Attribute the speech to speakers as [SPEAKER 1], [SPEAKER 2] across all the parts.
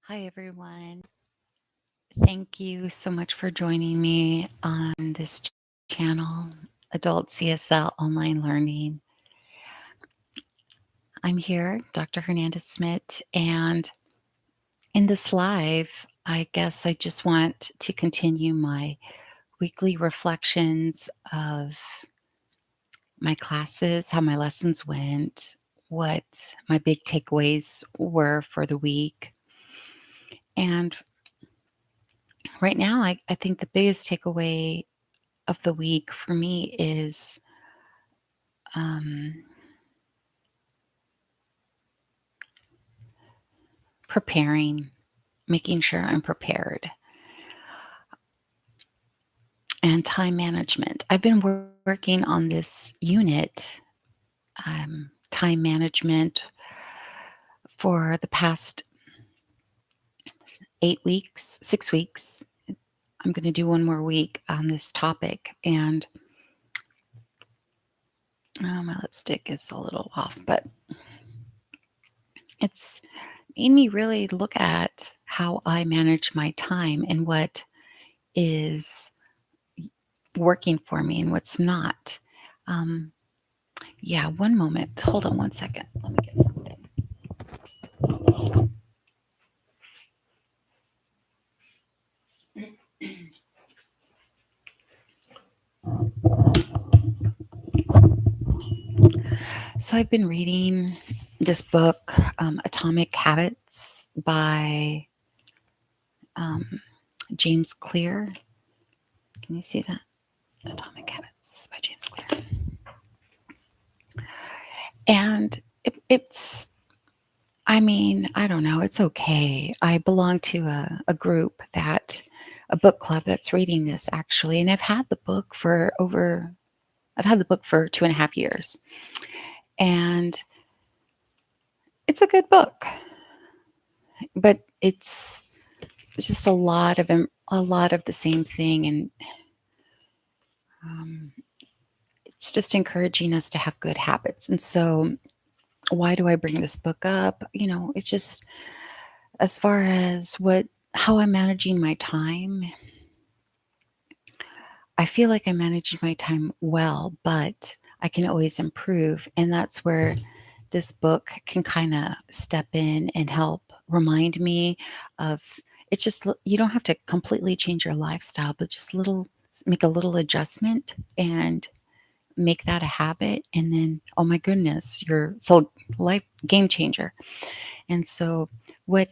[SPEAKER 1] Hi, everyone. Thank you so much for joining me on this channel, Adult CSL Online Learning. I'm here, Dr. Hernandez Smith, and in this live, I guess I just want to continue my weekly reflections of my classes, how my lessons went, what my big takeaways were for the week. And right now, I think the biggest takeaway of the week for me is um, preparing, making sure I'm prepared, and time management. I've been working on this unit, time management, for the past 8 weeks, 6 weeks. I'm going to do one more week on this topic, and my lipstick is a little off, but it's made me really look at how I manage my time and what is working for me and what's not. Um, yeah, one moment. Hold on one second. Let me get something. So I've been reading this book, Atomic Habits by James Clear. Can you see that? Atomic Habits by James Clear. And I don't know, it's okay. I belong to a group a book club that's reading this actually. And I've had the book for 2.5 years. And it's a good book, but it's just a lot of the same thing. And um, it's just encouraging us to have good habits. And so why do I bring this book up? It's just as far as how I'm managing my time. I feel like I'm managing my time well, but I can always improve. And that's where this book can kind of step in and help remind me of it's just, you don't have to completely change your lifestyle, but just make a little adjustment and make that a habit. And then, oh my goodness, life game changer. And so what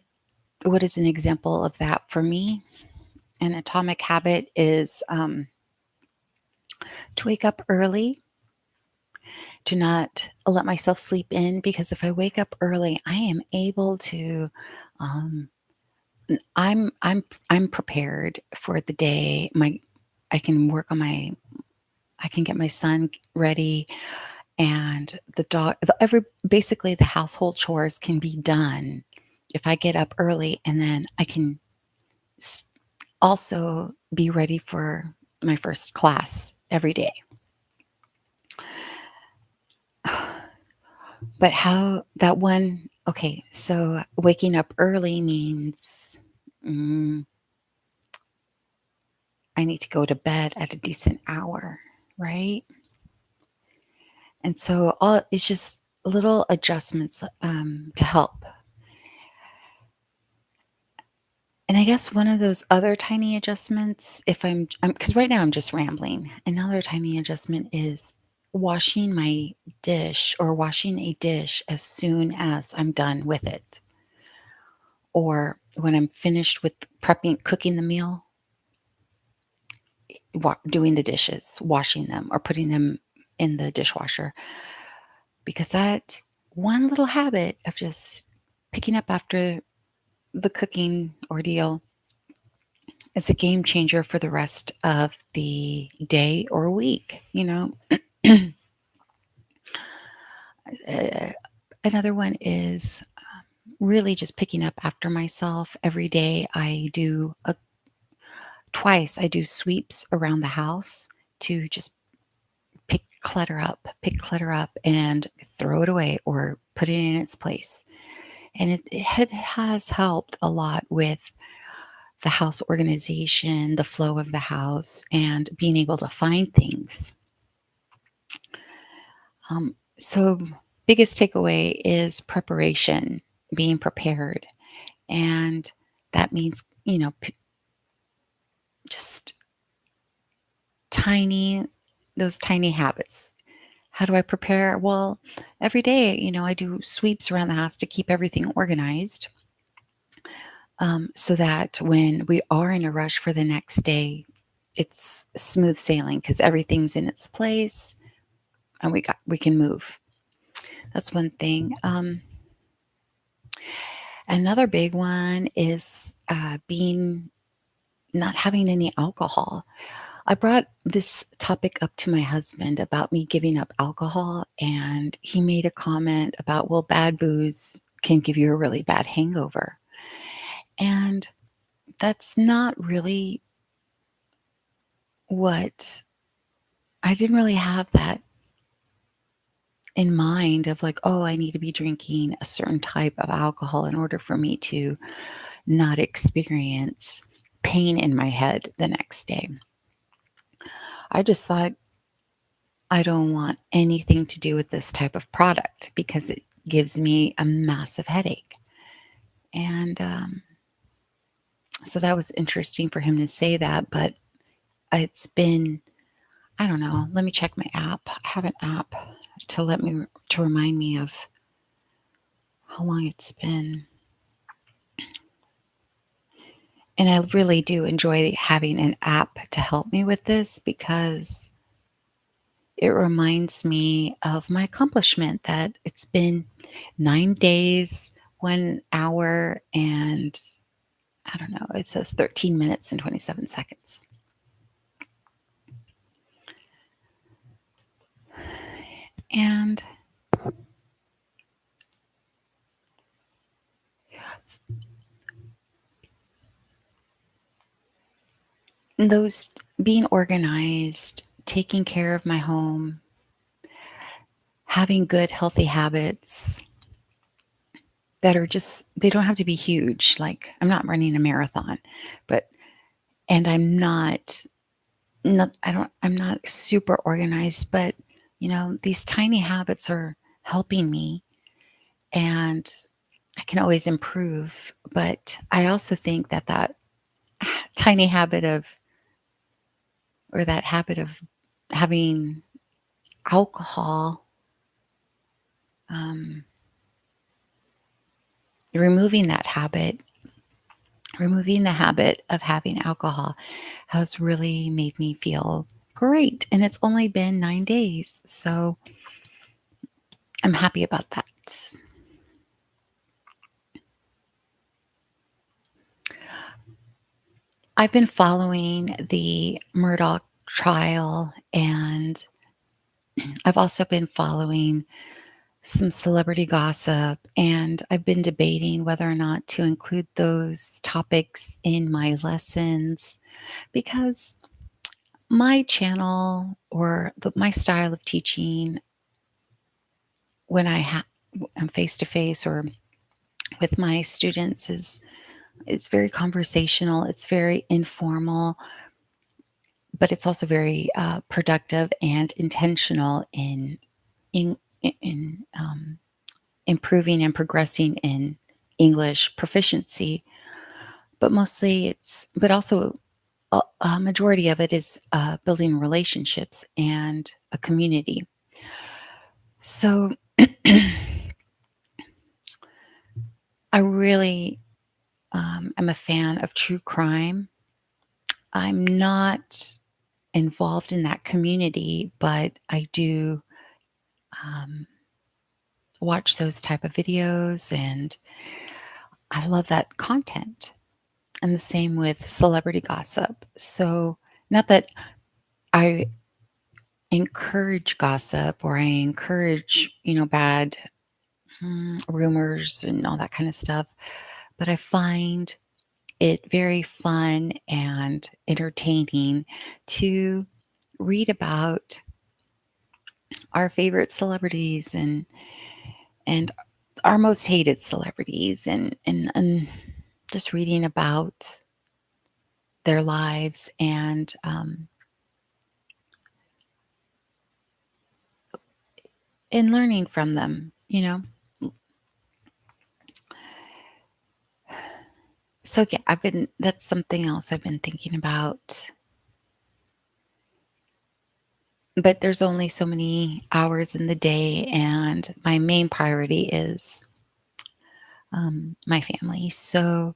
[SPEAKER 1] is an example of that for me? An atomic habit is to wake up early, to not let myself sleep in, because if I wake up early, I am able to um, I'm prepared for the day. I can work on I can get my son ready, and the dog basically the household chores can be done if I get up early, and then I can also be ready for my first class every day. But how that one, okay, so waking up early means I need to go to bed at a decent hour, right? And so it's just little adjustments to help. And I guess one of those other tiny adjustments, because right now I'm just rambling, another tiny adjustment is washing my dish or washing a dish as soon as I'm done with it. Or when I'm finished with cooking the meal, doing the dishes, washing them, or putting them in the dishwasher. Because that one little habit of just picking up after the cooking ordeal is a game changer for the rest of the day or week. Uh, Another one is really just picking up after myself every day. I do sweeps around the house to just pick clutter up and throw it away or put it in its place. And it has helped a lot with the house organization, the flow of the house, and being able to find things. So, biggest takeaway is preparation, being prepared. And that means, just tiny, those tiny habits. How do I prepare? Well, every day, I do sweeps around the house to keep everything organized, so that when we are in a rush for the next day, it's smooth sailing because everything's in its place and we can move. That's one thing. Another big one is being not having any alcohol. I brought this topic up to my husband about me giving up alcohol, and he made a comment about, well, bad booze can give you a really bad hangover. And that's not really what I didn't really have that in mind of like, oh, I need to be drinking a certain type of alcohol in order for me to not experience pain in my head the next day. I just thought I don't want anything to do with this type of product because it gives me a massive headache. And so that was interesting for him to say that, but it's been, I don't know, let me check my app. I have an app to remind me of how long it's been. And I really do enjoy having an app to help me with this because it reminds me of my accomplishment that it's been 9 days, 1 hour, and I don't know, it says 13 minutes and 27 seconds. And those being organized, taking care of my home, having good, healthy habits that are just, they don't have to be huge. Like, I'm not running a marathon, but, and I'm not super organized, but, these tiny habits are helping me and I can always improve. But I also think that tiny habit of, or that habit of having alcohol, um, removing that habit, removing the habit of having alcohol has really made me feel great. And it's only been 9 days. So I'm happy about that. I've been following the Murdoch trial, and I've also been following some celebrity gossip, and I've been debating whether or not to include those topics in my lessons because my channel or my style of teaching when I'm face to face or with my students is very conversational. It's very informal, but it's also very productive and intentional in, in improving and progressing in English proficiency. But mostly but also a majority of it is building relationships and a community. So I really am a fan of true crime. I'm not involved in that community, but I do um, watch those type of videos, and I love that content. And the same with celebrity gossip. So, not that I encourage gossip or I encourage, bad rumors and all that kind of stuff, but I find it very fun and entertaining to read about our favorite celebrities and our most hated celebrities, and just reading about their lives and learning from them. So yeah, that's something else I've been thinking about. But there's only so many hours in the day, and my main priority is my family. So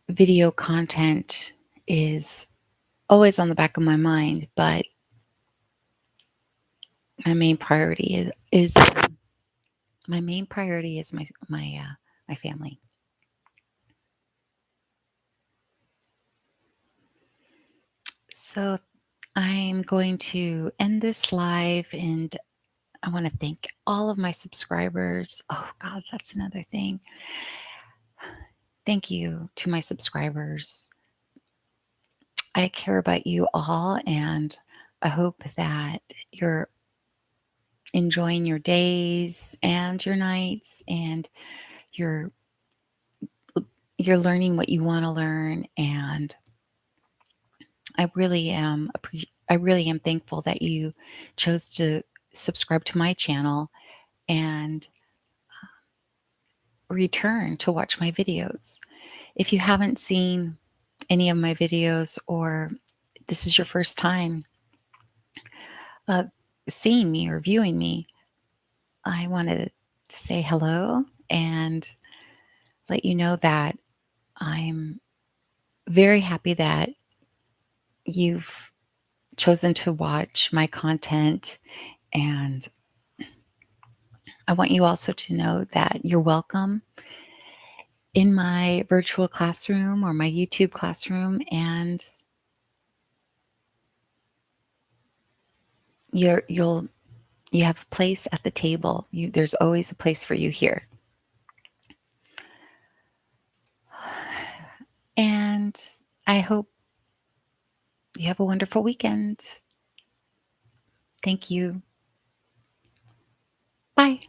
[SPEAKER 1] video content is always on the back of my mind, but my main priority is my family. So I'm going to end this live, and I want to thank all of my subscribers. Oh God, that's another thing. Thank you to my subscribers. I care about you all, and I hope that you're enjoying your days and your nights, and you're you're learning what you want to learn. And I really am thankful that you chose to subscribe to my channel and return to watch my videos. If you haven't seen any of my videos, or this is your first time uh, seeing me or viewing me, I want to say hello and let you know that I'm very happy that you've chosen to watch my content. And I want you also to know that you're welcome in my virtual classroom or my YouTube classroom, and you'll you have a place at the table. There's always a place for you here. And I hope you have a wonderful weekend. Thank you. Bye.